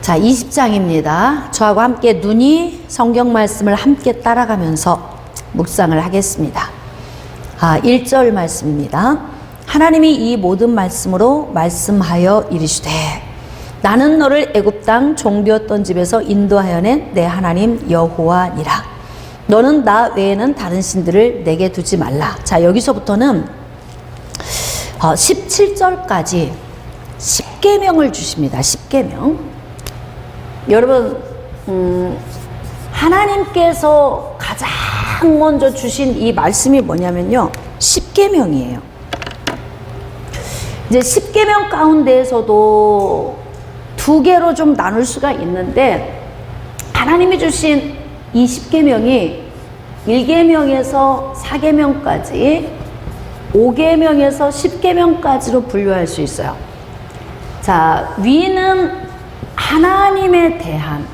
자, 20장입니다. 저하고 함께 눈이 성경 말씀을 함께 따라가면서 묵상을 하겠습니다. 1절 말씀입니다. 하나님이 이 모든 말씀으로 말씀하여 이르시되 나는 너를 애굽 땅 종되었던 집에서 인도하여 낸 내 하나님 여호와니라. 너는 나 외에는 다른 신들을 내게 두지 말라. 자, 여기서부터는 17절까지 10계명을 주십니다. 10계명. 여러분, 하나님께서 가장 먼저 주신 이 말씀이 뭐냐면요, 10계명이에요. 이제 10계명 가운데에서도 두 개로 좀 나눌 수가 있는데, 하나님이 주신 이 10계명이 1계명에서 4계명까지, 5계명에서 10계명까지로 분류할 수 있어요. 자, 위는 하나님에 대한,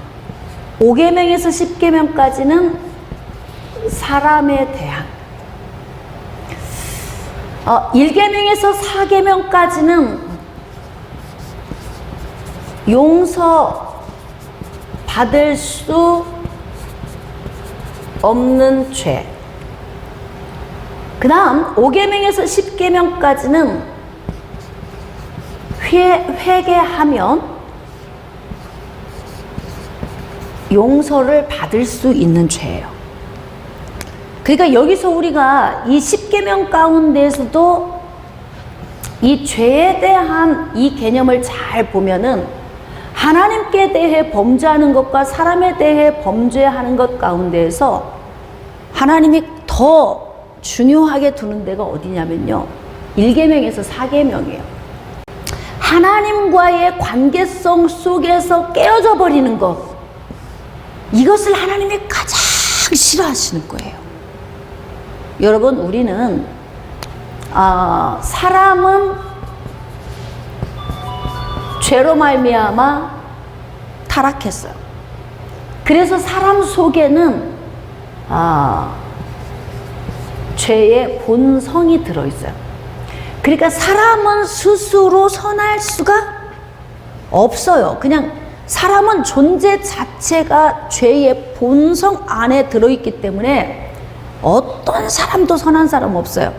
5계명에서 10계명까지는 사람에 대한, 1계명에서 4계명까지는 용서 받을 수 없는 죄. 그 다음 5계명에서 10계명까지는 회개하면 용서를 받을 수 있는 죄예요. 그러니까 여기서 우리가 이 10계명 가운데에서도 이 죄에 대한 이 개념을 잘 보면은 하나님께 대해 범죄하는 것과 사람에 대해 범죄하는 것 가운데에서 하나님이 더 중요하게 두는 데가 어디냐면요, 1계명에서 4계명이에요. 하나님과의 관계성 속에서 깨어져 버리는 것, 이것을 하나님이 가장 싫어하시는 거예요. 여러분, 우리는 사람은 죄로 말미암아 타락했어요. 그래서 사람 속에는 죄의 본성이 들어있어요. 그러니까 사람은 스스로 선할 수가 없어요. 그냥 사람은 존재 자체가 죄의 본성 안에 들어있기 때문에 어떤 사람도 선한 사람 없어요.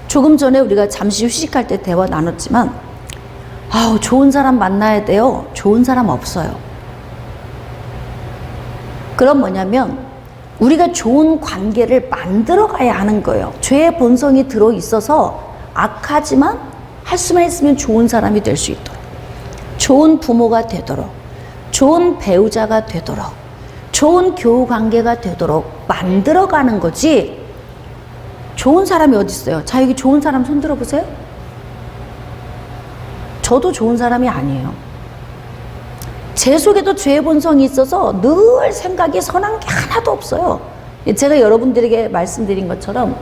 조금 전에 우리가 잠시 휴식할 때 대화 나눴지만, 좋은 사람 만나야 돼요. 좋은 사람 없어요. 그럼 뭐냐면 우리가 좋은 관계를 만들어 가야 하는 거예요. 죄의 본성이 들어있어서 악하지만 할 수만 있으면 좋은 사람이 될 수 있도록, 좋은 부모가 되도록, 좋은 배우자가 되도록, 좋은 교우 관계가 되도록 만들어가는 거지. 좋은 사람이 어디 있어요? 자, 여기 좋은 사람 손 들어보세요. 저도 좋은 사람이 아니에요. 제 속에도 죄의 본성이 있어서 늘 생각이 선한 게 하나도 없어요. 제가 여러분들에게 말씀드린 것처럼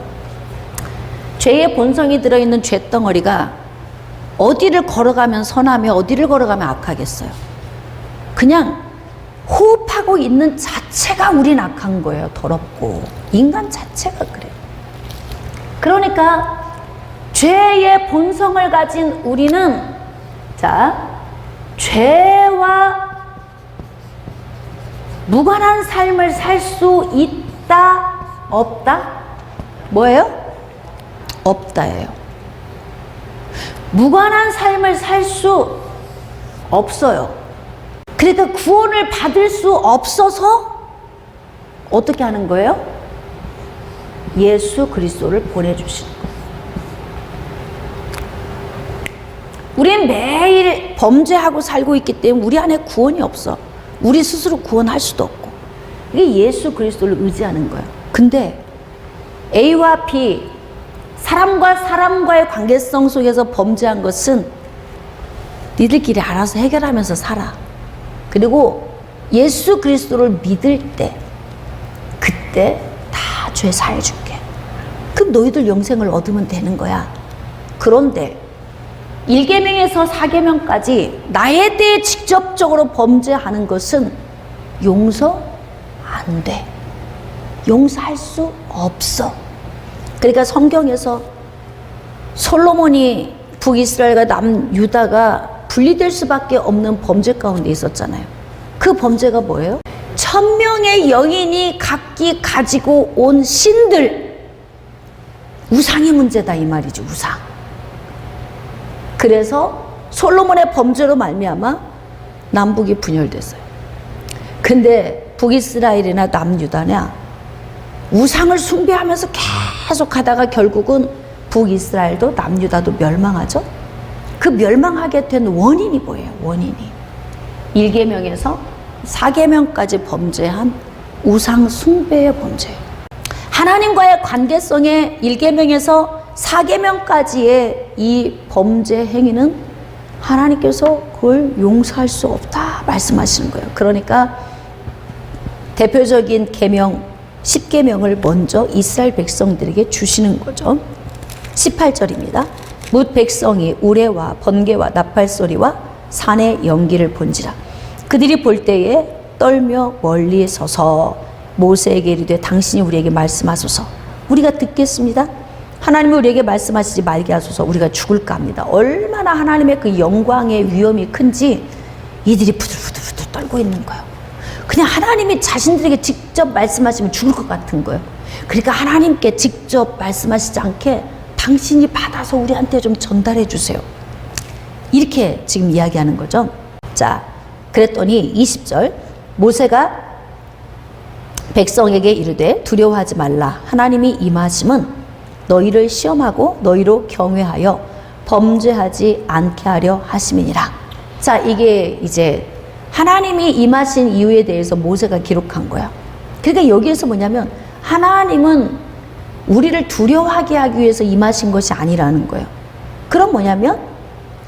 죄의 본성이 들어있는 죄덩어리가 어디를 걸어가면 선하며 어디를 걸어가면 악하겠어요. 그냥 호흡하고 있는 자체가 우린 악한 거예요. 더럽고. 인간 자체가 그래요. 그러니까 죄의 본성을 가진 우리는, 자, 죄와 무관한 삶을 살 수 있다, 없다? 뭐예요? 없다예요. 무관한 삶을 살 수 없어요. 그러니까 구원을 받을 수 없어서 어떻게 하는 거예요? 예수 그리스도를 보내주시는 거예요. 우린 매일 범죄하고 살고 있기 때문에 우리 안에 구원이 없어. 우리 스스로 구원할 수도 없고. 이게 예수 그리스도를 의지하는 거예요. 근데 A와 B, 사람과 사람과의 관계성 속에서 범죄한 것은 니들끼리 알아서 해결하면서 살아. 그리고 예수 그리스도를 믿을 때, 그때 다 죄 사해줄게. 그럼 너희들 영생을 얻으면 되는 거야. 그런데 1계명에서 4계명까지 나에 대해 직접적으로 범죄하는 것은 용서 안 돼. 용서할 수 없어. 그러니까 성경에서 솔로몬이 북이스라엘과 남유다가 분리될 수밖에 없는 범죄 가운데 있었잖아요. 그 범죄가 뭐예요? 1000명의 여인이 각기 가지고 온 신들, 우상이 문제다 이 말이죠. 우상. 그래서 솔로몬의 범죄로 말미암아 남북이 분열됐어요. 근데 북이스라엘이나 남유다냐 우상을 숭배하면서 계속 하다가 결국은 북이스라엘도 남유다도 멸망하죠. 그 멸망하게 된 원인이 뭐예요? 원인이 1계명에서 4계명까지 범죄한 우상 숭배의 범죄예요. 하나님과의 관계성의 1계명에서 4계명까지의 이 범죄 행위는 하나님께서 그걸 용서할 수 없다 말씀하시는 거예요. 그러니까 대표적인 계명 10계명을 먼저 이스라엘 백성들에게 주시는 거죠. 18절입니다. 뭇 백성이 우레와 번개와 나팔소리와 산의 연기를 본지라. 그들이 볼 때에 떨며 멀리 서서 모세에게 이르되 당신이 우리에게 말씀하소서. 우리가 듣겠습니다. 하나님이 우리에게 말씀하시지 말게 하소서. 우리가 죽을까 합니다. 얼마나 하나님의 그 영광의 위엄이 큰지 이들이 부들부들 떨고 있는 거예요. 그냥 하나님이 자신들에게 직접 말씀하시면 죽을 것 같은 거예요. 그러니까 하나님께 직접 말씀하시지 않게 당신이 받아서 우리한테 좀 전달해 주세요. 이렇게 지금 이야기하는 거죠. 자, 그랬더니 20절 모세가 백성에게 이르되 두려워하지 말라. 하나님이 임하심은 너희를 시험하고 너희로 경외하여 범죄하지 않게 하려 하심이니라. 자, 이게 이제 하나님이 임하신 이유에 대해서 모세가 기록한 거야. 그러니까 여기에서 뭐냐면 하나님은 우리를 두려워하게 하기 위해서 임하신 것이 아니라는 거예요. 그럼 뭐냐면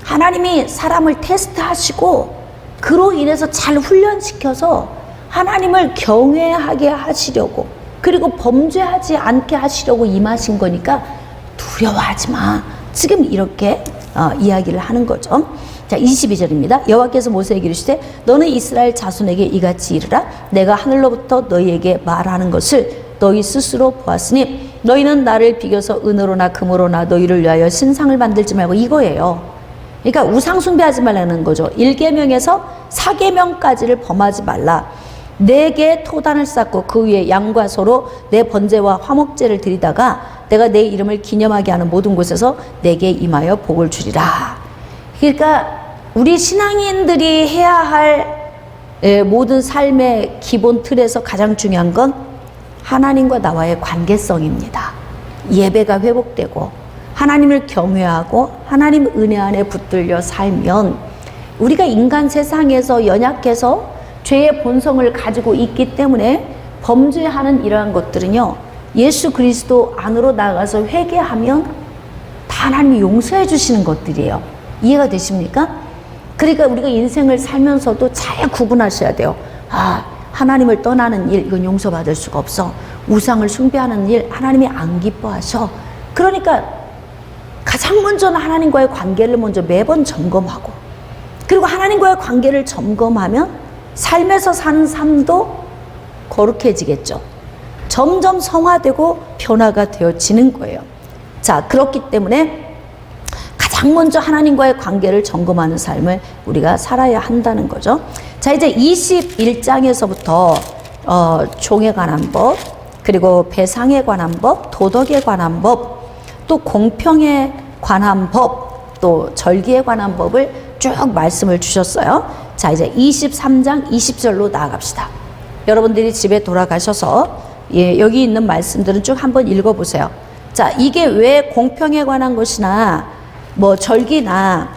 하나님이 사람을 테스트하시고 그로 인해서 잘 훈련시켜서 하나님을 경외하게 하시려고 그리고 범죄하지 않게 하시려고 임하신 거니까 두려워하지 마. 지금 이렇게 이야기를 하는 거죠. 자, 22절입니다. 여호와께서 모세에게 이르시되 너는 이스라엘 자손에게 이같이 이르라. 내가 하늘로부터 너희에게 말하는 것을 너희 스스로 보았으니 너희는 나를 비교서 은으로나 금으로나 너희를 위하여 신상을 만들지 말고 이거예요. 그러니까 우상 숭배하지 말라는 거죠. 1계명에서 4계명까지를 범하지 말라. 내게 토단을 쌓고 그 위에 양과 소로 내 번제와 화목제를 드리다가 내가 내 이름을 기념하게 하는 모든 곳에서 내게 임하여 복을 주리라. 그러니까 우리 신앙인들이 해야 할 모든 삶의 기본 틀에서 가장 중요한 건 하나님과 나와의 관계성입니다. 예배가 회복되고 하나님을 경외하고 하나님 은혜 안에 붙들려 살면 우리가 인간 세상에서 연약해서 죄의 본성을 가지고 있기 때문에 범죄하는 이러한 것들은요, 예수 그리스도 안으로 나가서 회개하면 다 하나님이 용서해 주시는 것들이에요. 이해가 되십니까? 그러니까 우리가 인생을 살면서도 잘 구분하셔야 돼요. 아, 하나님을 떠나는 일, 이건 용서받을 수가 없어. 우상을 숭배하는 일, 하나님이 안 기뻐하셔. 그러니까 가장 먼저는 하나님과의 관계를 먼저 매번 점검하고, 그리고 하나님과의 관계를 점검하면 삶에서 사는 삶도 거룩해지겠죠. 점점 성화되고 변화가 되어지는 거예요. 자, 그렇기 때문에 가장 먼저 하나님과의 관계를 점검하는 삶을 우리가 살아야 한다는 거죠. 자, 이제 21장에서부터 종에 관한 법, 그리고 배상에 관한 법, 도덕에 관한 법, 또 공평에 관한 법, 또 절기에 관한 법을 쭉 말씀을 주셨어요. 자, 이제 23장 20절로 나아갑시다. 여러분들이 집에 돌아가셔서 여기 있는 말씀들은 쭉 한번 읽어보세요. 자, 이게 왜 공평에 관한 것이나 뭐 절기나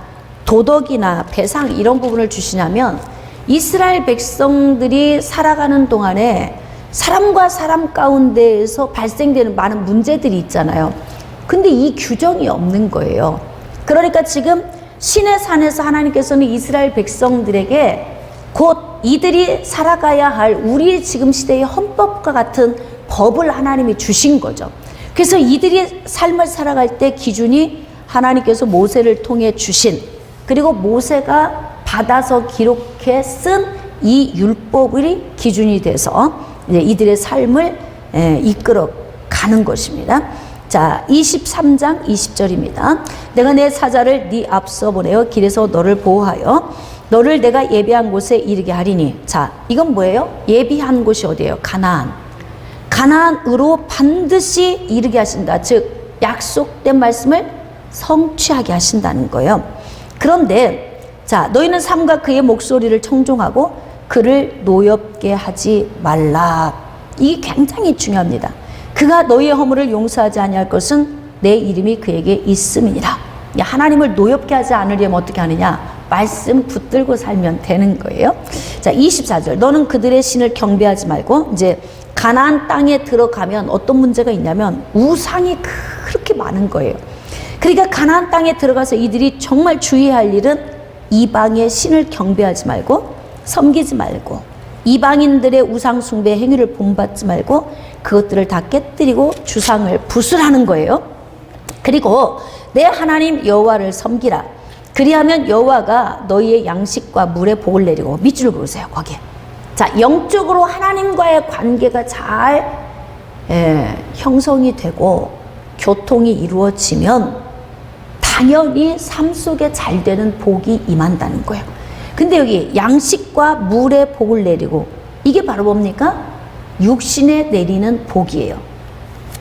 도덕이나 배상 이런 부분을 주시냐면 이스라엘 백성들이 살아가는 동안에 사람과 사람 가운데에서 발생되는 많은 문제들이 있잖아요. 근데 이 규정이 없는 거예요. 그러니까 지금 시내 산에서 하나님께서는 이스라엘 백성들에게 곧 이들이 살아가야 할 우리 지금 시대의 헌법과 같은 법을 하나님이 주신 거죠. 그래서 이들이 삶을 살아갈 때 기준이 하나님께서 모세를 통해 주신, 그리고 모세가 받아서 기록해 쓴 이 율법이 기준이 돼서 이제 이들의 삶을 이끌어 가는 것입니다. 자, 23장 20절입니다. 내가 내 사자를 네 앞서 보내어 길에서 너를 보호하여 너를 내가 예비한 곳에 이르게 하리니. 자, 이건 뭐예요? 예비한 곳이 어디예요? 가나안. 가나안으로 반드시 이르게 하신다. 즉 약속된 말씀을 성취하게 하신다는 거예요. 그런데 자, 너희는 삼가 그의 목소리를 청종하고 그를 노엽게 하지 말라. 이게 굉장히 중요합니다. 그가 너희의 허물을 용서하지 아니할 것은 내 이름이 그에게 있음이니라. 하나님을 노엽게 하지 않으려면 어떻게 하느냐? 말씀 붙들고 살면 되는 거예요. 자, 24절. 너는 그들의 신을 경배하지 말고, 이제 가나안 땅에 들어가면 어떤 문제가 있냐면 우상이 그렇게 많은 거예요. 그러니까 가나안 땅에 들어가서 이들이 정말 주의해야 할 일은 이방의 신을 경배하지 말고 섬기지 말고 이방인들의 우상 숭배 행위를 본받지 말고 그것들을 다 깨뜨리고 주상을 부술하는 거예요. 그리고 내 하나님 여호와를 섬기라. 그리하면 여호와가 너희의 양식과 물에 복을 내리고 밑줄 그으세요. 거기에. 자, 영적으로 하나님과의 관계가 잘 형성이 되고 교통이 이루어지면 당연히 삶 속에 잘 되는 복이 임한다는 거예요. 근데 여기 양식과 물에 복을 내리고, 이게 바로 뭡니까? 육신에 내리는 복이에요.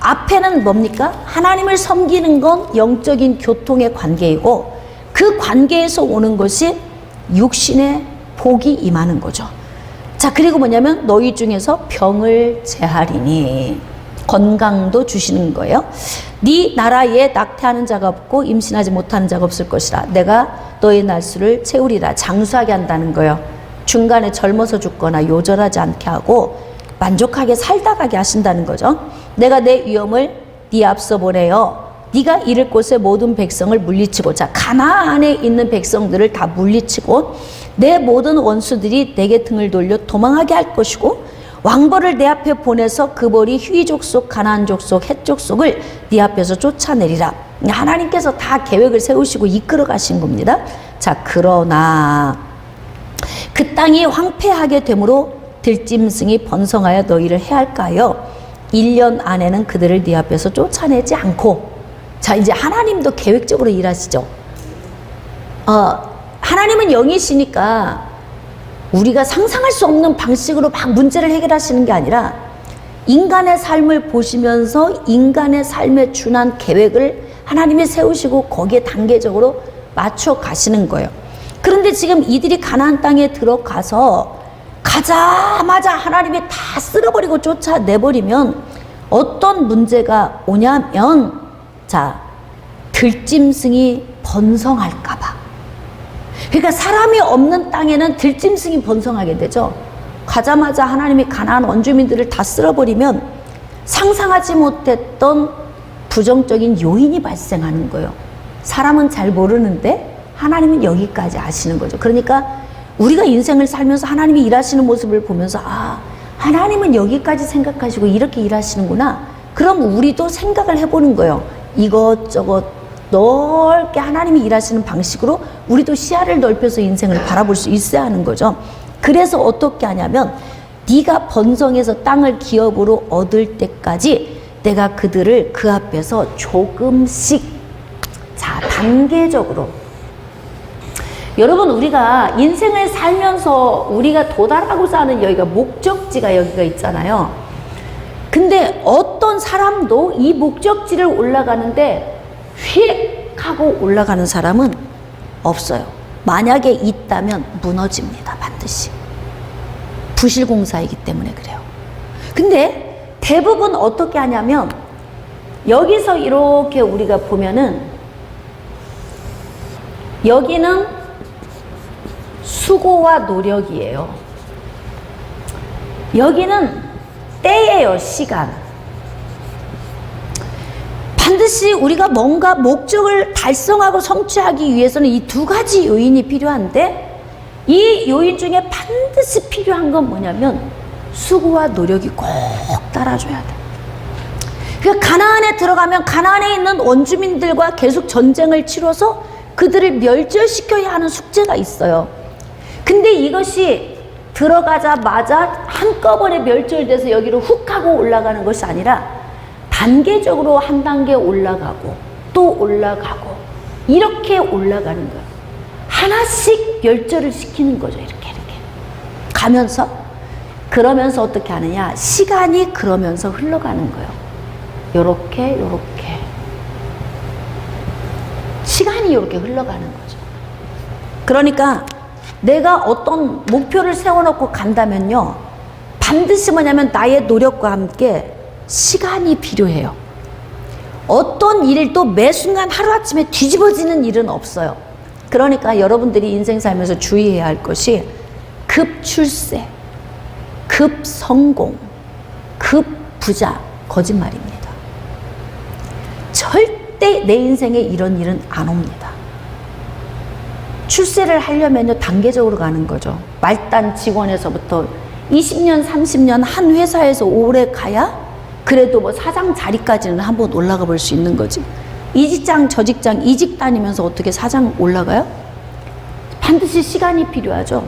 앞에는 뭡니까? 하나님을 섬기는 건 영적인 교통의 관계이고 그 관계에서 오는 것이 육신의 복이 임하는 거죠. 자, 그리고 뭐냐면 너희 중에서 병을 제하리니, 건강도 주시는 거예요. 네 나라에 낙태하는 자가 없고 임신하지 못하는 자가 없을 것이라. 내가 너의 날수를 채우리라. 장수하게 한다는 거예요. 중간에 젊어서 죽거나 요절하지 않게 하고 만족하게 살다 가게 하신다는 거죠. 내가 내 위엄을 네 앞서 보내어 네가 이를 곳의 모든 백성을 물리치고, 자, 가나안에 있는 백성들을 다 물리치고 내 모든 원수들이 내게 등을 돌려 도망하게 할 것이고 왕벌을 내 앞에 보내서 그 벌이 휘 족속, 가나안 족속, 헷 족속을 네 앞에서 쫓아내리라. 하나님께서 다 계획을 세우시고 이끌어 가신 겁니다. 자, 그러나 그 땅이 황폐하게 되므로 들짐승이 번성하여 너희를 해할까요? 1년 안에는 그들을 네 앞에서 쫓아내지 않고. 자, 이제 하나님도 계획적으로 일하시죠. 하나님은 영이시니까 우리가 상상할 수 없는 방식으로 막 문제를 해결하시는 게 아니라 인간의 삶을 보시면서 인간의 삶에 준한 계획을 하나님이 세우시고 거기에 단계적으로 맞춰 가시는 거예요. 그런데 지금 이들이 가나안 땅에 들어가서 가자마자 하나님이 다 쓸어버리고 쫓아내버리면 어떤 문제가 오냐면, 자, 들짐승이 번성할까봐. 그러니까 사람이 없는 땅에는 들짐승이 번성하게 되죠. 가자마자 하나님이 가나안 원주민들을 다 쓸어버리면 상상하지 못했던 부정적인 요인이 발생하는 거예요. 사람은 잘 모르는데 하나님은 여기까지 아시는 거죠. 그러니까 우리가 인생을 살면서 하나님이 일하시는 모습을 보면서, 아, 하나님은 여기까지 생각하시고 이렇게 일하시는구나. 그럼 우리도 생각을 해보는 거예요. 이것저것 넓게 하나님이 일하시는 방식으로 우리도 시야를 넓혀서 인생을 바라볼 수 있어야 하는 거죠. 그래서 어떻게 하냐면 네가 번성해서 땅을 기업으로 얻을 때까지 내가 그들을 그 앞에서 조금씩, 자, 단계적으로. 여러분, 우리가 인생을 살면서 우리가 도달하고자 하는 여기가 목적지가 여기가 있잖아요. 근데 어떤 사람도 이 목적지를 올라가는데 휙 하고 올라가는 사람은 없어요. 만약에 있다면 무너집니다. 반드시. 부실공사이기 때문에 그래요. 근데 대부분 어떻게 하냐면 여기서 이렇게 우리가 보면은 여기는 수고와 노력이에요. 여기는 때예요. 시간. 반드시 우리가 뭔가 목적을 달성하고 성취하기 위해서는 이 두 가지 요인이 필요한데, 이 요인 중에 반드시 필요한 건 뭐냐면 수고와 노력이 꼭 따라줘야 돼. 그러니까 가나안에 들어가면 가나안에 있는 원주민들과 계속 전쟁을 치러서 그들을 멸절시켜야 하는 숙제가 있어요. 근데 이것이 들어가자마자 한꺼번에 멸절돼서 여기로 훅 하고 올라가는 것이 아니라 단계적으로 한 단계 올라가고 또 올라가고 이렇게 올라가는 거예요. 하나씩 멸절을 시키는 거죠. 이렇게 가면서, 그러면서 어떻게 하느냐, 시간이 그러면서 흘러가는 거예요. 요렇게 시간이 요렇게 흘러가는 거죠. 그러니까 내가 어떤 목표를 세워놓고 간다면요, 반드시 뭐냐면 나의 노력과 함께 시간이 필요해요. 어떤 일도 매 순간 하루아침에 뒤집어지는 일은 없어요. 그러니까 여러분들이 인생 살면서 주의해야 할 것이 급출세, 급성공, 급부자, 거짓말입니다. 절대 내 인생에 이런 일은 안 옵니다. 출세를 하려면요, 단계적으로 가는 거죠. 말단 직원에서부터 20년, 30년 한 회사에서 오래 가야 그래도 뭐 사장 자리까지는 한번 올라가 볼 수 있는 거지. 이 직장 저 직장 이직 다니면서 어떻게 사장 올라가요? 반드시 시간이 필요하죠.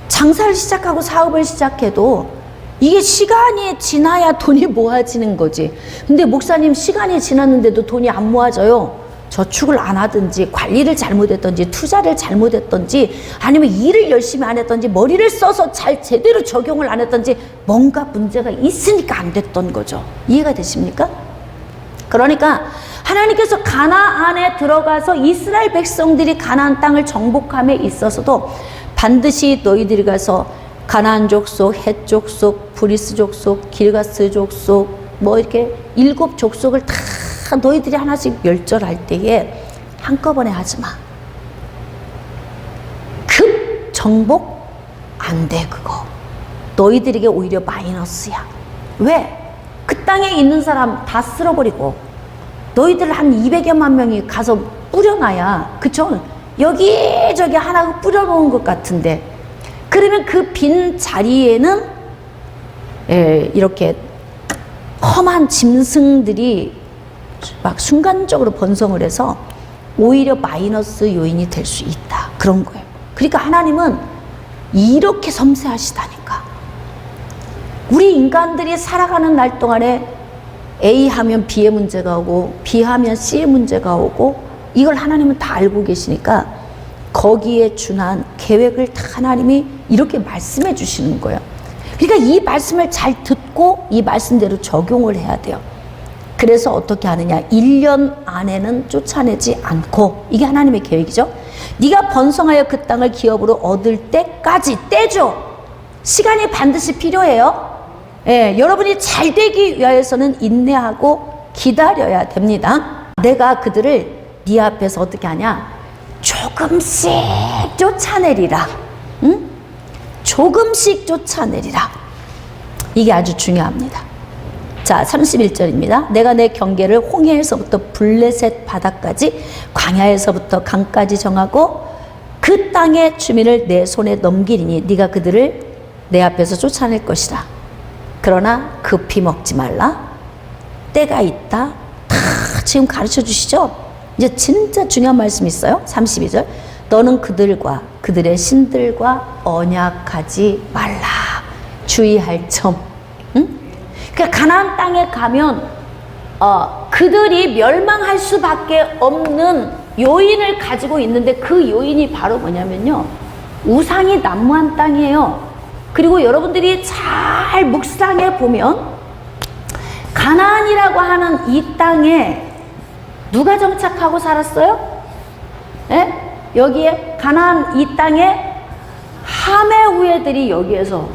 장사를 시작하고 사업을 시작해도 이게 시간이 지나야 돈이 모아지는 거지. 근데 목사님, 시간이 지났는데도 돈이 안 모아져요. 저축을 안 하든지 관리를 잘못했든지 투자를 잘못했든지 아니면 일을 열심히 안 했든지 머리를 써서 잘 제대로 적용을 안 했든지 뭔가 문제가 있으니까 안 됐던 거죠. 이해가 되십니까? 그러니까 하나님께서 가나안에 들어가서 이스라엘 백성들이 가나안 땅을 정복함에 있어서도 반드시 너희들이 가서 가나안 족속, 헷 족속, 브리스 족속, 길가스 족속 뭐 이렇게 7 족속을 다 너희들이 하나씩 멸절할 때에 한꺼번에 하지 마. 급 정복 안 돼. 그거 너희들에게 오히려 마이너스야. 왜? 그 땅에 있는 사람 다 쓸어버리고 너희들 한 200여만 명이 가서 뿌려놔야, 그쵸? 여기저기 하나 뿌려놓은 것 같은데, 그러면 그 빈 자리에는 이렇게 험한 짐승들이 막 순간적으로 번성을 해서 오히려 마이너스 요인이 될 수 있다. 그런 거예요. 그러니까 하나님은 이렇게 섬세하시다니까. 우리 인간들이 살아가는 날 동안에 A 하면 B의 문제가 오고 B 하면 C의 문제가 오고 이걸 하나님은 다 알고 계시니까 거기에 준한 계획을 다 하나님이 이렇게 말씀해 주시는 거예요. 그러니까 이 말씀을 잘 듣고 이 말씀대로 적용을 해야 돼요. 그래서 어떻게 하느냐, 1년 안에는 쫓아내지 않고, 이게 하나님의 계획이죠. 네가 번성하여 그 땅을 기업으로 얻을 때까지, 때죠. 시간이 반드시 필요해요. 여러분이 잘 되기 위해서는 인내하고 기다려야 됩니다. 내가 그들을 네 앞에서 어떻게 하냐, 조금씩 쫓아내리라. 응? 조금씩 쫓아내리라. 이게 아주 중요합니다. 자, 31절입니다. 내가 내 경계를 홍해에서부터 블레셋 바다까지, 광야에서부터 강까지 정하고 그 땅의 주민을 내 손에 넘기리니 네가 그들을 내 앞에서 쫓아낼 것이라. 그러나 급히 먹지 말라. 때가 있다. 다 지금 가르쳐 주시죠. 이제 진짜 중요한 말씀이 있어요. 32절. 너는 그들과 그들의 신들과 언약하지 말라. 주의할 점. 응? 그러니까 가나안 땅에 가면 그들이 멸망할 수밖에 없는 요인을 가지고 있는데, 그 요인이 바로 뭐냐면요, 우상이 난무한 땅이에요. 그리고 여러분들이 잘 묵상해 보면 가나안이라고 하는 이 땅에 누가 정착하고 살았어요? 여기에 가나안 이 땅에 함의 후예들이 여기에서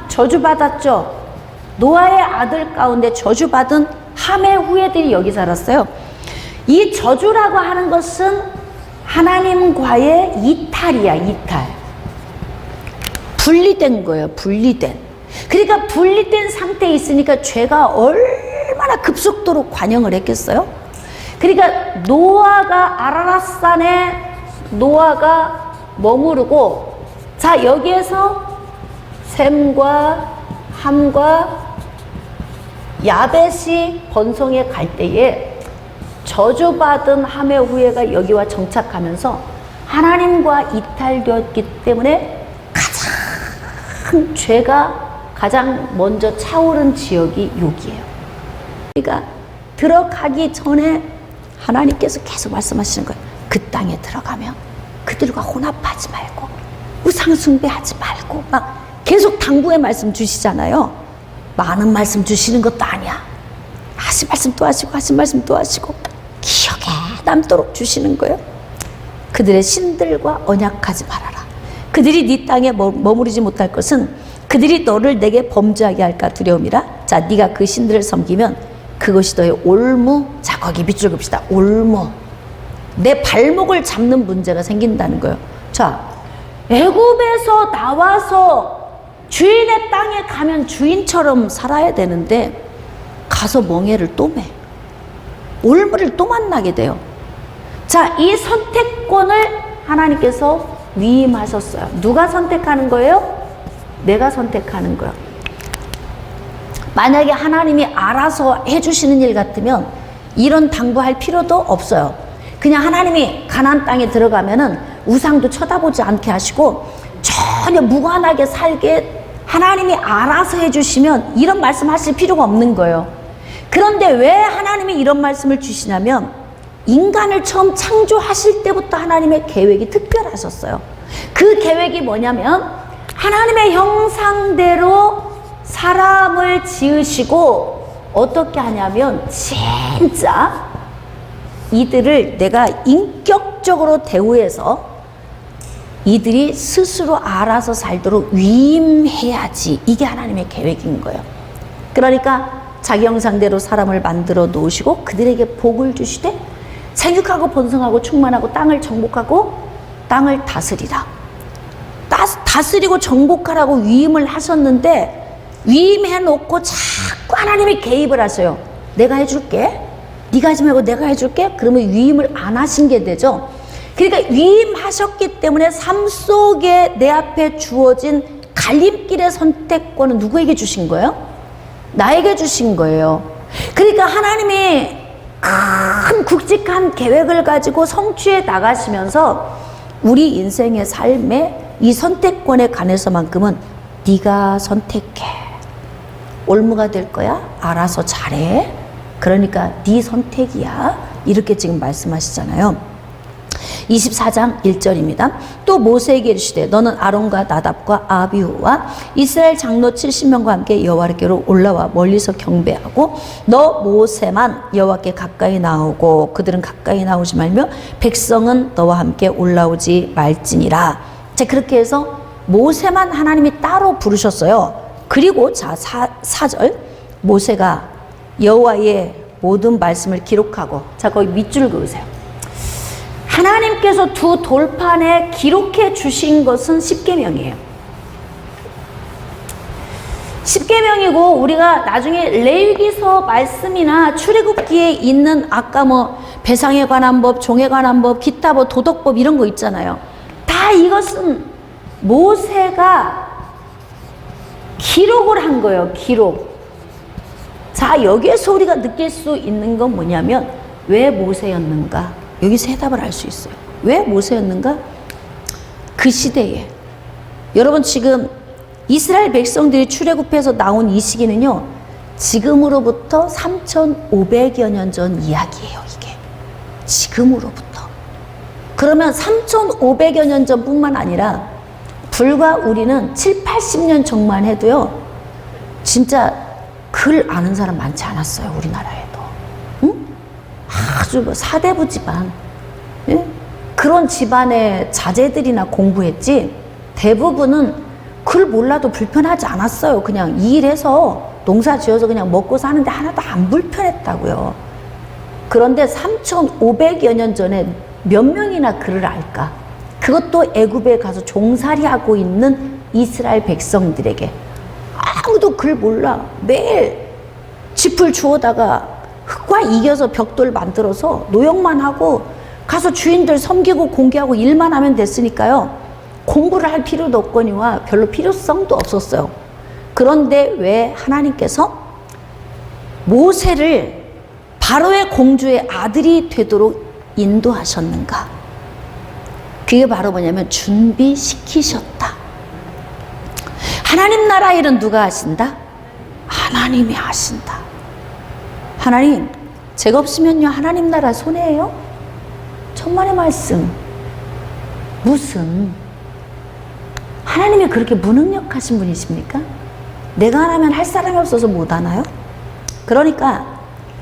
저주받았죠. 노아의 아들 가운데 저주받은 함의 후예들이 여기 살았어요. 이 저주라고 하는 것은 하나님과의 이탈이야, 이탈. 분리된 거예요, 분리된. 그러니까 분리된 상태에 있으니까 죄가 얼마나 급속도로 관영을 했겠어요? 그러니까 노아가 아라랏산에 노아가 머무르고, 자, 여기에서 셈과 함과 야벳이 번성에 갈 때에 저주받은 함의 후예가 여기와 정착하면서 하나님과 이탈되었기 때문에 가장 죄가 가장 먼저 차오른 지역이 여기예요. 그러니까 들어가기 전에 하나님께서 계속 말씀하시는 거예요. 그 땅에 들어가면 그들과 혼합하지 말고 우상 숭배하지 말고 막 계속 당부의 말씀 주시잖아요. 많은 말씀 주시는 것도 아니야. 하신 말씀 또 하시고 하신 말씀 또 하시고 기억에 남도록 주시는 거예요. 그들의 신들과 언약하지 말아라. 그들이 네 땅에 머무르지 못할 것은 그들이 너를 내게 범죄하게 할까 두려움이라. 자, 네가 그 신들을 섬기면 그것이 너의 올무. 자, 거기 밑줄 긋읍시다. 올무. 내 발목을 잡는 문제가 생긴다는 거예요. 자, 애굽에서 나와서 주인의 땅에 가면 주인처럼 살아야 되는데 가서 멍해를 또 매. 올무를 또 만나게 돼요. 자, 이 선택권을 하나님께서 위임하셨어요. 누가 선택하는 거예요? 내가 선택하는 거예요. 만약에 하나님이 알아서 해주시는 일 같으면 이런 당부할 필요도 없어요. 그냥 하나님이 가나안 땅에 들어가면은 우상도 쳐다보지 않게 하시고 전혀 무관하게 살게 하나님이 알아서 해주시면 이런 말씀 하실 필요가 없는 거예요. 그런데 왜 하나님이 이런 말씀을 주시냐면 인간을 처음 창조하실 때부터 하나님의 계획이 특별하셨어요. 그 계획이 뭐냐면 하나님의 형상대로 사람을 지으시고 어떻게 하냐면 진짜 이들을 내가 인격적으로 대우해서 이들이 스스로 알아서 살도록 위임해야지. 이게 하나님의 계획인 거예요. 그러니까 자기 형상대로 사람을 만들어 놓으시고 그들에게 복을 주시되 생육하고 번성하고 충만하고 땅을 정복하고 땅을 다스리라. 다스리고 정복하라고 위임을 하셨는데 위임해 놓고 자꾸 하나님이 개입을 하세요. 내가 해줄게. 네가 하지 말고 내가 해줄게. 그러면 위임을 안 하신 게 되죠. 그러니까 위임하셨기 때문에 삶 속에 내 앞에 주어진 갈림길의 선택권은 누구에게 주신 거예요? 나에게 주신 거예요. 그러니까 하나님이 큰 굵직한 계획을 가지고 성취해 나가시면서 우리 인생의 삶에 이 선택권에 관해서만큼은 네가 선택해. 올무가 될 거야? 알아서 잘해. 그러니까 네 선택이야. 이렇게 지금 말씀하시잖아요. 24장 1절입니다. 또 모세에게 이르시되 너는 아론과 나답과 아비후와 이스라엘 장로 70명과 함께 여호와께로 올라와 멀리서 경배하고 너 모세만 여호와께 가까이 나오고 그들은 가까이 나오지 말며 백성은 너와 함께 올라오지 말지니라. 자, 그렇게 해서 모세만 하나님이 따로 부르셨어요. 그리고 자 4절 모세가 여호와의 모든 말씀을 기록하고 자 거기 밑줄 그으세요. 하나님께서 두 돌판에 기록해 주신 것은 10계명이에요. 10계명이고 우리가 나중에 레위기서 말씀이나 출애굽기에 있는 아까 뭐 배상에 관한 법, 종에 관한 법, 기타 뭐 도덕법 이런 거 있잖아요. 다 이것은 모세가 기록을 한 거예요. 기록. 자, 여기에서 우리가 느낄 수 있는 건 뭐냐면 왜 모세였는가? 여기서 해답을 알 수 있어요. 왜 모세였는가? 그 시대에 여러분 지금 이스라엘 백성들이 출애굽해서 나온 이 시기는요 지금으로부터 3,500여 년 전 이야기예요. 이게 지금으로부터 그러면 3,500여 년 전뿐만 아니라 불과 우리는 7, 80년 전만 해도요 진짜 글 아는 사람 많지 않았어요. 우리나라에도. 아주 뭐 사대부 집안, 예? 그런 집안의 자제들이나 공부했지 대부분은 글 몰라도 불편하지 않았어요. 그냥 일해서 농사 지어서 그냥 먹고 사는데 하나도 안 불편했다고요. 그런데 3,500여 년 전에 몇 명이나 글을 알까? 그것도 애굽에 가서 종살이하고 있는 이스라엘 백성들에게 아무도 글 몰라. 매일 짚을 주워다가 흙과 이겨서 벽돌 만들어서 노역만 하고 가서 주인들 섬기고 공개하고 일만 하면 됐으니까요. 공부를 할 필요도 없거니와 별로 필요성도 없었어요. 그런데 왜 하나님께서 모세를 바로의 공주의 아들이 되도록 인도하셨는가? 그게 바로 뭐냐면 준비시키셨다. 하나님 나라 일은 누가 하신다? 하나님이 하신다. 하나님, 제가 없으면요 하나님 나라 손해예요? 천만의 말씀. 무슨 하나님이 그렇게 무능력하신 분이십니까? 내가 하나면 할 사람이 없어서 못 하나요? 그러니까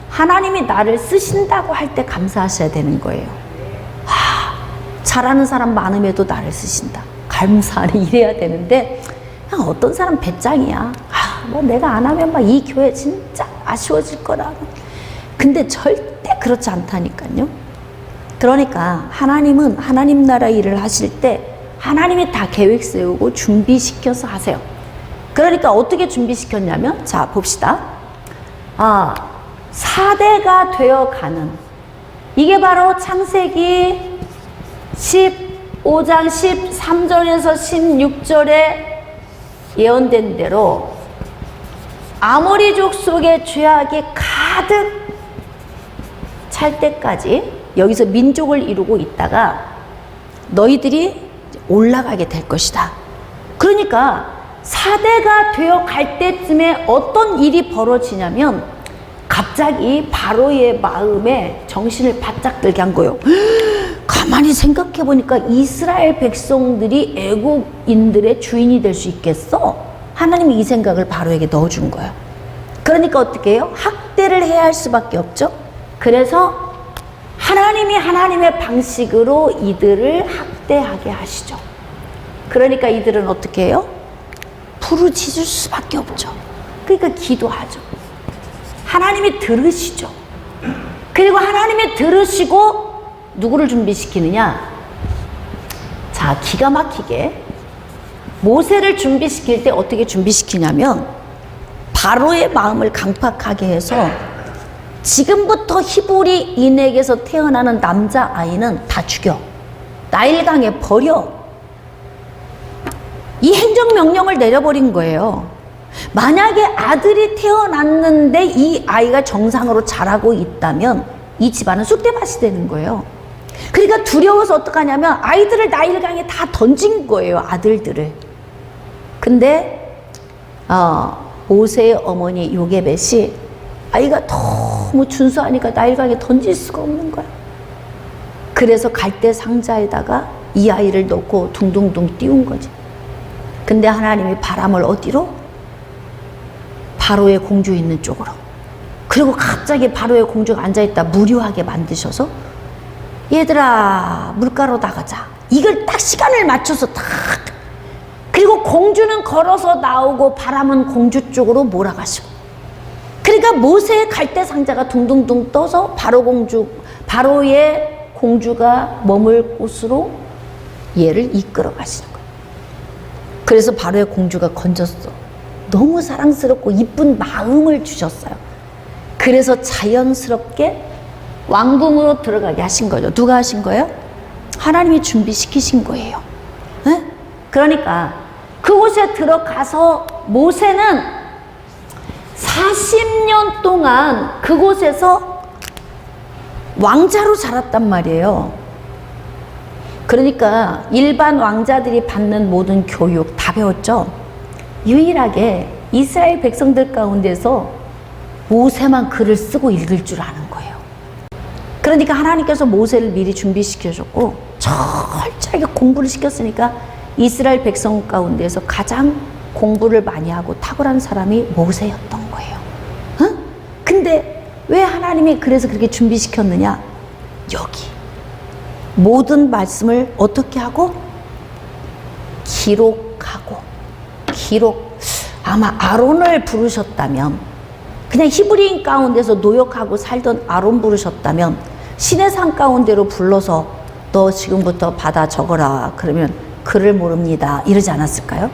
하나님이 나를 쓰신다고 할 때 감사하셔야 되는 거예요. 잘하는 사람 많음에도 나를 쓰신다. 감사하네. 이래야 되는데 그냥 어떤 사람 배짱이야. 뭐 내가 안 하면 막 이 교회 진짜 아쉬워질 거라. 근데 절대 그렇지 않다니까요. 그러니까 하나님은 하나님 나라 일을 하실 때 하나님이 다 계획 세우고 준비시켜서 하세요. 그러니까 어떻게 준비시켰냐면, 자 봅시다. 4대가 되어가는, 이게 바로 창세기 15장 13절에서 16절에 예언된 대로 아모리족 속의 죄악이 가득 찰 때까지 여기서 민족을 이루고 있다가 너희들이 올라가게 될 것이다. 그러니까 4대가 되어 갈 때쯤에 어떤 일이 벌어지냐면 갑자기 바로의 마음에 정신을 바짝 들게 한 거예요. 가만히 생각해 보니까 이스라엘 백성들이 애국인들의 주인이 될 수 있겠어? 하나님이 이 생각을 바로에게 넣어준 거야. 그러니까 어떻게 해요? 학대를 해야 할 수밖에 없죠. 그래서 하나님이 하나님의 방식으로 이들을 학대하게 하시죠. 그러니까 이들은 어떻게 해요? 부르짖을 수밖에 없죠. 그러니까 기도하죠. 하나님이 들으시죠. 그리고 하나님이 들으시고 누구를 준비시키느냐? 자, 기가 막히게 모세를 준비시킬 때 어떻게 준비시키냐면 바로의 마음을 강팍하게 해서 지금부터 히브리인에게서 태어나는 남자아이는 다 죽여. 나일강에 버려. 이 행정명령을 내려버린 거예요. 만약에 아들이 태어났는데 이 아이가 정상으로 자라고 있다면 이 집안은 쑥대밭이 되는 거예요. 그러니까 두려워서 어떡하냐면 아이들을 나일강에 다 던진 거예요. 아들들을. 근데 모세의 어머니 요게벳이 아이가 너무 준수하니까 나일강에 던질 수가 없는 거야. 그래서 갈대 상자에다가 이 아이를 넣고 둥둥둥 띄운 거지. 근데 하나님이 바람을 어디로? 바로의 공주 있는 쪽으로. 그리고 갑자기 바로의 공주가 앉아있다 무료하게 만드셔서 얘들아 물가로 나가자. 이걸 딱 시간을 맞춰서 딱. 그리고 공주는 걸어서 나오고 바람은 공주 쪽으로 몰아가시고. 그러니까 모세의 갈대 상자가 둥둥둥 떠서 바로의 공주가 머물 곳으로 얘를 이끌어 가시는 거예요. 그래서 바로의 공주가 건졌어. 너무 사랑스럽고 이쁜 마음을 주셨어요. 그래서 자연스럽게 왕궁으로 들어가게 하신 거죠. 누가 하신 거예요? 하나님이 준비시키신 거예요. 네? 그러니까 그곳에 들어가서 모세는 40년 동안 그곳에서 왕자로 자랐단 말이에요. 그러니까 일반 왕자들이 받는 모든 교육 다 배웠죠. 유일하게 이스라엘 백성들 가운데서 모세만 글을 쓰고 읽을 줄 아는 거예요. 그러니까 하나님께서 모세를 미리 준비시켜줬고 철저하게 공부를 시켰으니까 이스라엘 백성 가운데서 가장 공부를 많이 하고 탁월한 사람이 모세였던 거예요. 응? 근데 왜 하나님이 그래서 그렇게 준비시켰느냐? 여기 모든 말씀을 어떻게 하고? 기록하고. 아마 아론을 부르셨다면, 그냥 히브리인 가운데서 노역하고 살던 아론 부르셨다면 신의 산 가운데로 불러서 너 지금부터 받아 적어라 그러면 글을 모릅니다 이러지 않았을까요?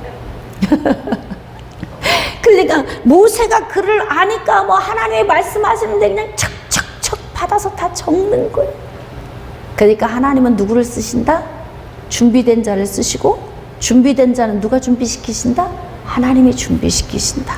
그러니까 모세가 글을 아니까 뭐 하나님이 말씀하시는데 그냥 척척척 받아서 다 적는 거예요. 그러니까 하나님은 누구를 쓰신다? 준비된 자를 쓰시고, 준비된 자는 누가 준비시키신다? 하나님이 준비시키신다.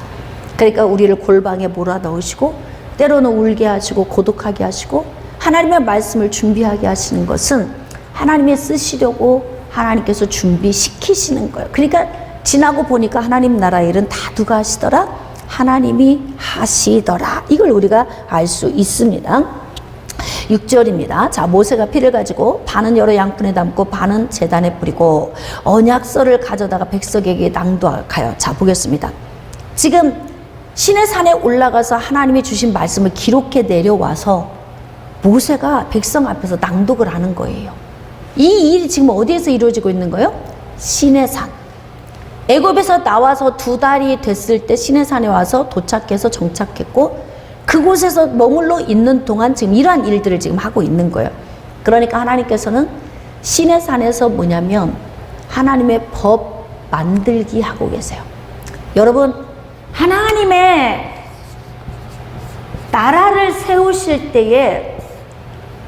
그러니까 우리를 골방에 몰아넣으시고 때로는 울게 하시고 고독하게 하시고 하나님의 말씀을 준비하게 하시는 것은 하나님이 쓰시려고 하나님께서 준비시키시는 거예요. 그러니까 지나고 보니까 하나님 나라 일은 다 누가 하시더라? 하나님이 하시더라. 이걸 우리가 알 수 있습니다. 6절입니다. 자, 모세가 피를 가지고 반은 여러 양푼에 담고 반은 제단에 뿌리고 언약서를 가져다가 백성에게 낭독하여. 자, 보겠습니다. 지금 시내 산에 올라가서 하나님이 주신 말씀을 기록해 내려와서 모세가 백성 앞에서 낭독을 하는 거예요. 이 일이 지금 어디에서 이루어지고 있는 거예요? 시내 산. 애굽에서 나와서 2달이 됐을 때 시내 산에 와서 도착해서 정착했고 그곳에서 머물러 있는 동안 지금 이러한 일들을 지금 하고 있는 거예요. 그러니까 하나님께서는 시내 산에서 뭐냐면 하나님의 법 만들기 하고 계세요. 여러분, 하나님의 나라를 세우실 때에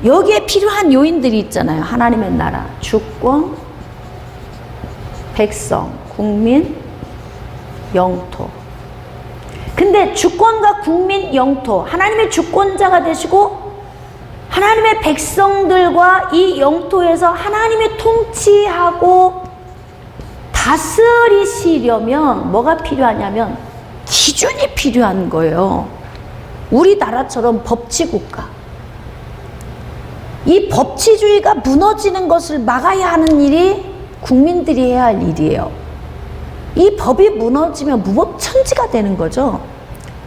여기에 필요한 요인들이 있잖아요. 하나님의 나라, 주권, 백성, 국민, 영토. 근데 주권과 국민, 영토, 하나님의 주권자가 되시고 하나님의 백성들과 이 영토에서 하나님의 통치하고 다스리시려면 뭐가 필요하냐면 기준이 필요한 거예요. 우리나라처럼 법치국가. 이 법치주의가 무너지는 것을 막아야 하는 일이 국민들이 해야 할 일이에요. 이 법이 무너지면 무법천지가 되는 거죠.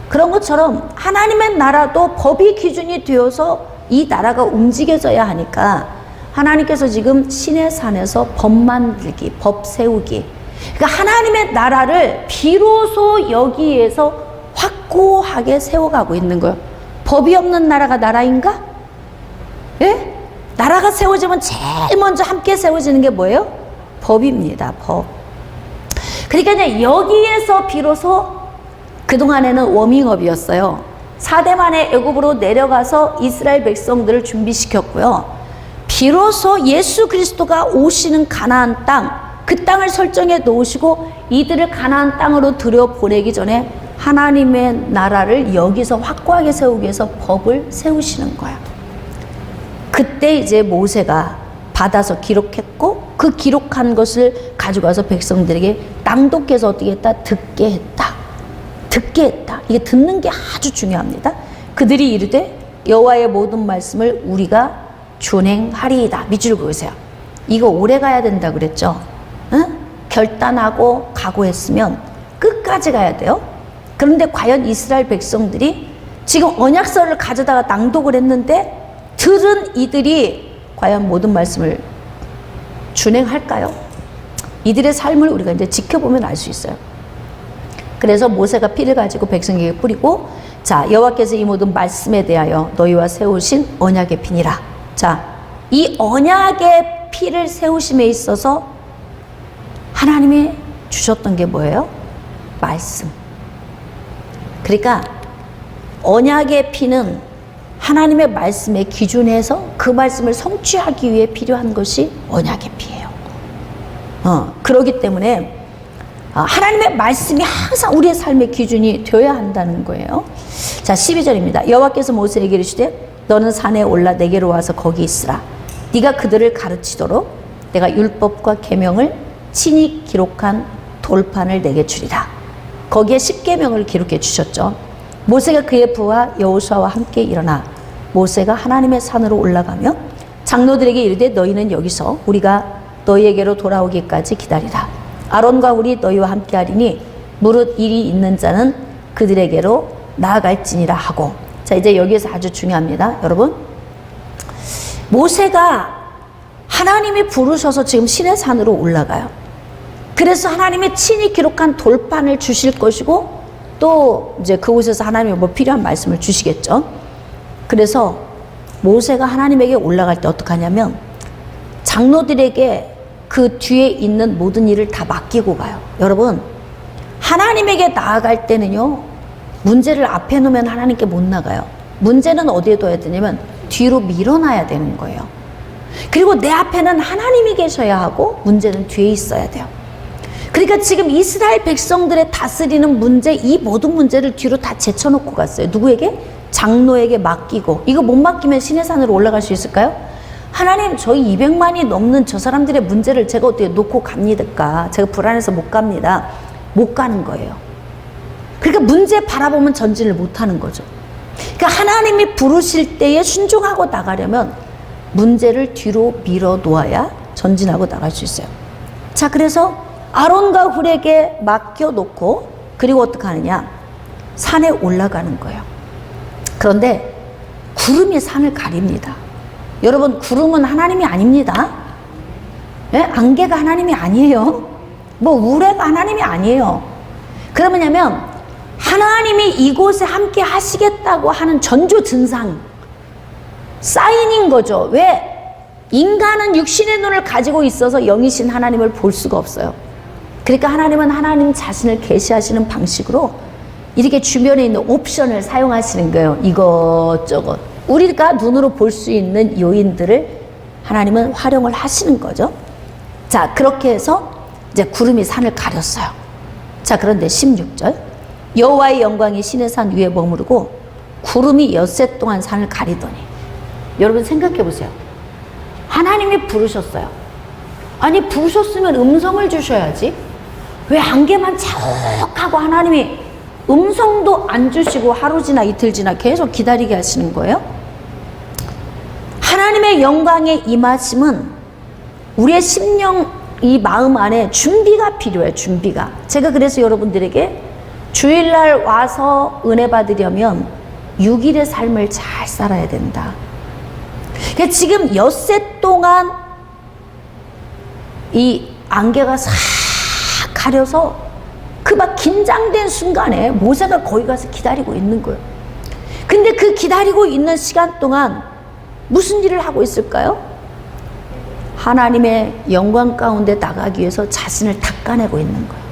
그런 것처럼 하나님의 나라도 법이 기준이 되어서 이 나라가 움직여져야 하니까 하나님께서 지금 시내 산에서 법 만들기, 법 세우기. 그러니까 하나님의 나라를 비로소 여기에서 확고하게 세워가고 있는 거예요. 법이 없는 나라가 나라인가? 예? 나라가 세워지면 제일 먼저 함께 세워지는 게 뭐예요? 법입니다. 법. 그러니까 이제 여기에서 비로소 그동안에는 워밍업이었어요. 4대 만에 애굽으로 내려가서 이스라엘 백성들을 준비시켰고요. 비로소 예수 그리스도가 오시는 가나안 땅, 그 땅을 설정해 놓으시고 이들을 가나안 땅으로 들여보내기 전에 하나님의 나라를 여기서 확고하게 세우기 위해서 법을 세우시는 거야. 그때 이제 모세가 받아서 기록했고 그 기록한 것을 가져가서 백성들에게 낭독해서 어떻게 했다? 듣게 했다. 듣게 했다. 이게 듣는 게 아주 중요합니다. 그들이 이르되 여호와의 모든 말씀을 우리가 준행하리이다. 밑줄 그으세요. 이거 오래 가야 된다 그랬죠. 응? 결단하고 각오했으면 끝까지 가야 돼요. 그런데 과연 이스라엘 백성들이 지금 언약서를 가져다가 낭독을 했는데 들은 이들이 과연 모든 말씀을 준행할까요? 이들의 삶을 우리가 이제 지켜보면 알 수 있어요. 그래서 모세가 피를 가지고 백성에게 뿌리고, 자, 여호와께서 이 모든 말씀에 대하여 너희와 세우신 언약의 피니라. 자, 이 언약의 피를 세우심에 있어서 하나님이 주셨던 게 뭐예요? 말씀. 그러니까 언약의 피는 하나님의 말씀에 기준해서 그 말씀을 성취하기 위해 필요한 것이 언약의 피예요. 그렇기 때문에 하나님의 말씀이 항상 우리의 삶의 기준이 되어야 한다는 거예요. 자, 12절입니다. 여호와께서 모세에게 이르시되 너는 산에 올라 내게로 와서 거기 있으라. 네가 그들을 가르치도록 내가 율법과 계명을 친히 기록한 돌판을 내게 주리라. 거기에 10계명을 기록해 주셨죠. 모세가 그의 부하 여호수아와 함께 일어나 모세가 하나님의 산으로 올라가며 장로들에게 이르되 너희는 여기서 우리가 너희에게로 돌아오기까지 기다리라. 아론과 우리 너희와 함께 하리니 무릇 일이 있는 자는 그들에게로 나아갈지니라 하고. 자, 이제 여기에서 아주 중요합니다. 여러분, 모세가 하나님이 부르셔서 지금 시내 산으로 올라가요. 그래서 하나님이 친히 기록한 돌판을 주실 것이고 또 이제 그곳에서 하나님이 뭐 필요한 말씀을 주시겠죠. 그래서 모세가 하나님에게 올라갈 때 어떻게 하냐면 장로들에게 그 뒤에 있는 모든 일을 다 맡기고 가요. 여러분, 하나님에게 나아갈 때는요, 문제를 앞에 놓으면 하나님께 못 나가요. 문제는 어디에 둬야 되냐면 뒤로 밀어놔야 되는 거예요. 그리고 내 앞에는 하나님이 계셔야 하고 문제는 뒤에 있어야 돼요. 그러니까 지금 이스라엘 백성들의 다스리는 문제, 이 모든 문제를 뒤로 다 제쳐놓고 갔어요. 누구에게? 장로에게 맡기고. 이거 못 맡기면 시내산으로 올라갈 수 있을까요? 하나님, 저희 200만이 넘는 저 사람들의 문제를 제가 어떻게 놓고 갑니까? 제가 불안해서 못 갑니다. 못 가는 거예요. 그러니까 문제 바라보면 전진을 못 하는 거죠. 그러니까 하나님이 부르실 때에 순종하고 나가려면 문제를 뒤로 밀어 놓아야 전진하고 나갈 수 있어요. 자, 그래서 아론과 훌에게 맡겨놓고 그리고 어떻게 하느냐? 산에 올라가는 거예요. 그런데 구름이 산을 가립니다. 여러분, 구름은 하나님이 아닙니다. 네? 안개가 하나님이 아니에요. 뭐 우레가 하나님이 아니에요. 그러면냐면 하나님이 이곳에 함께 하시겠다고 하는 전조 증상, 사인인 거죠. 왜? 인간은 육신의 눈을 가지고 있어서 영이신 하나님을 볼 수가 없어요. 그러니까 하나님은 하나님 자신을 계시하시는 방식으로 이렇게 주변에 있는 옵션을 사용하시는 거예요. 이것저것. 우리가 눈으로 볼 수 있는 요인들을 하나님은 활용을 하시는 거죠. 자, 그렇게 해서 이제 구름이 산을 가렸어요. 자, 그런데 16절. 여호와의 영광이 시내 산 위에 머무르고 구름이 엿새 동안 산을 가리더니. 여러분 생각해 보세요. 하나님이 부르셨어요. 아니, 부르셨으면 음성을 주셔야지. 왜 안개만 자욱하고 하나님이 음성도 안 주시고 하루 지나 이틀 지나 계속 기다리게 하시는 거예요? 하나님의 영광의 임하심은 우리의 심령, 이 마음 안에 준비가 필요해요. 준비가. 제가 그래서 여러분들에게 주일날 와서 은혜 받으려면 6일의 삶을 잘 살아야 된다. 그러니까 지금 엿새 동안 이 안개가 싹 가려서 그 막 긴장된 순간에 모세가 거기 가서 기다리고 있는 거예요. 근데 그 기다리고 있는 시간 동안 무슨 일을 하고 있을까요? 하나님의 영광 가운데 나가기 위해서 자신을 닦아내고 있는 거예요.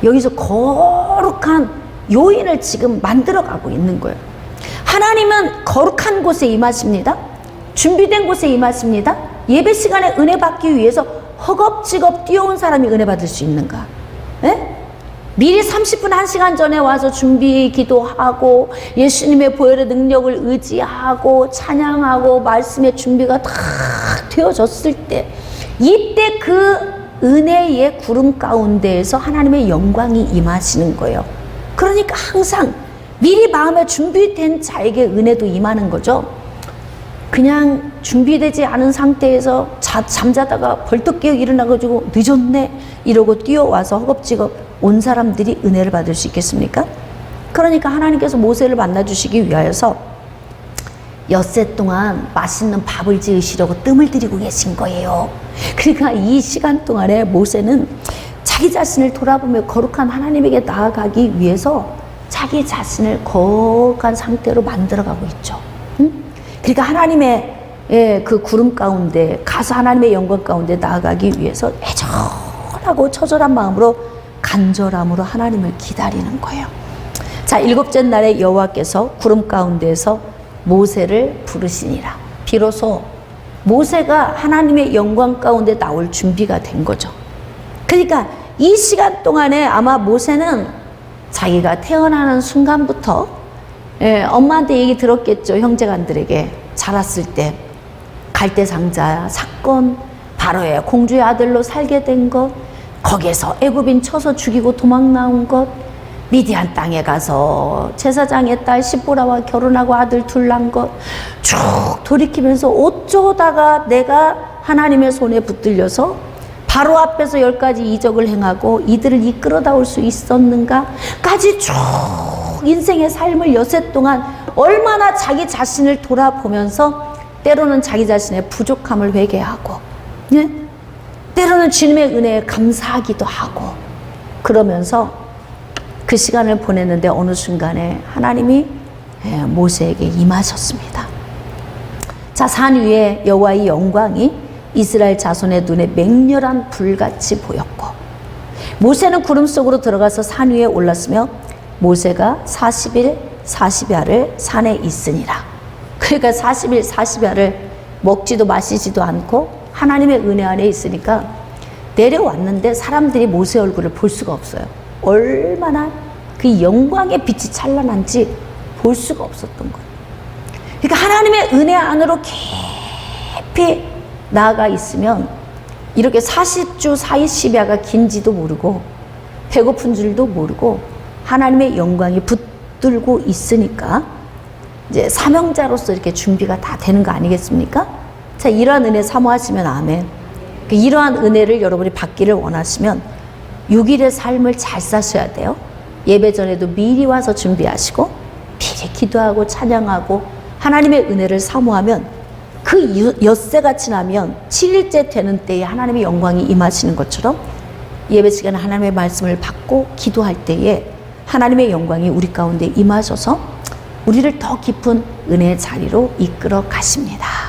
여기서 거룩한 요인을 지금 만들어가고 있는 거예요. 하나님은 거룩한 곳에 임하십니다. 준비된 곳에 임하십니다. 예배 시간에 은혜 받기 위해서 허겁지겁 뛰어온 사람이 은혜 받을 수 있는가? 예? 미리 30분 1시간 전에 와서 준비 기도하고 예수님의 보혈의 능력을 의지하고 찬양하고 말씀의 준비가 다 되어졌을 때, 이때 그 은혜의 구름 가운데에서 하나님의 영광이 임하시는 거예요. 그러니까 항상 미리 마음에 준비된 자에게 은혜도 임하는 거죠. 그냥 준비되지 않은 상태에서 잠자다가 벌떡 깨어 일어나가지고 늦었네 이러고 뛰어와서 허겁지겁 온 사람들이 은혜를 받을 수 있겠습니까? 그러니까 하나님께서 모세를 만나주시기 위하여서 엿새 동안 맛있는 밥을 지으시려고 뜸을 들이고 계신 거예요. 그러니까 이 시간 동안에 모세는 자기 자신을 돌아보며 거룩한 하나님에게 나아가기 위해서 자기 자신을 거룩한 상태로 만들어가고 있죠. 응? 그러니까 하나님의 그 구름 가운데 가서 하나님의 영광 가운데 나아가기 위해서 애절하고 처절한 마음으로 간절함으로 하나님을 기다리는 거예요. 자, 7째 날에 여호와께서 구름 가운데에서 모세를 부르시니라. 비로소 모세가 하나님의 영광 가운데 나올 준비가 된 거죠. 그러니까 이 시간 동안에 아마 모세는 자기가 태어나는 순간부터 엄마한테 얘기 들었겠죠. 형제간들에게 자랐을 때 갈대상자 사건, 바로의 공주의 아들로 살게 된 것, 거기에서 애굽인 쳐서 죽이고 도망 나온 것, 미디안 땅에 가서 제사장의 딸 시보라와 결혼하고 아들 둘 낳은 것 쭉 돌이키면서 어쩌다가 내가 하나님의 손에 붙들려서 바로 앞에서 10가지 이적을 행하고 이들을 이끌어다 올 수 있었는가까지 쭉 인생의 삶을 엿새 동안 얼마나 자기 자신을 돌아보면서 때로는 자기 자신의 부족함을 회개하고, 예? 때로는 주님의 은혜에 감사하기도 하고 그러면서 그 시간을 보냈는데 어느 순간에 하나님이 모세에게 임하셨습니다. 자, 산 위에 여호와의 영광이 이스라엘 자손의 눈에 맹렬한 불같이 보였고 모세는 구름 속으로 들어가서 산 위에 올랐으며 모세가 40일 40야를 산에 있으니라. 그러니까 40일 40야를 먹지도 마시지도 않고 하나님의 은혜 안에 있으니까 내려왔는데 사람들이 모세 얼굴을 볼 수가 없어요. 얼마나 그 영광의 빛이 찬란한지 볼 수가 없었던 거예요. 그러니까 하나님의 은혜 안으로 깊이 나아가 있으면 이렇게 40주 40야가 긴지도 모르고 배고픈 줄도 모르고 하나님의 영광이 붙들고 있으니까 이제 사명자로서 이렇게 준비가 다 되는 거 아니겠습니까? 자, 이러한 은혜 사모하시면 아멘. 이러한 은혜를 여러분이 받기를 원하시면 6일의 삶을 잘 사셔야 돼요. 예배 전에도 미리 와서 준비하시고 미리 기도하고 찬양하고 하나님의 은혜를 사모하면 그 엿새가 지나면 7일째 되는 때에 하나님의 영광이 임하시는 것처럼 예배 시간에 하나님의 말씀을 받고 기도할 때에 하나님의 영광이 우리 가운데 임하셔서 우리를 더 깊은 은혜의 자리로 이끌어 가십니다.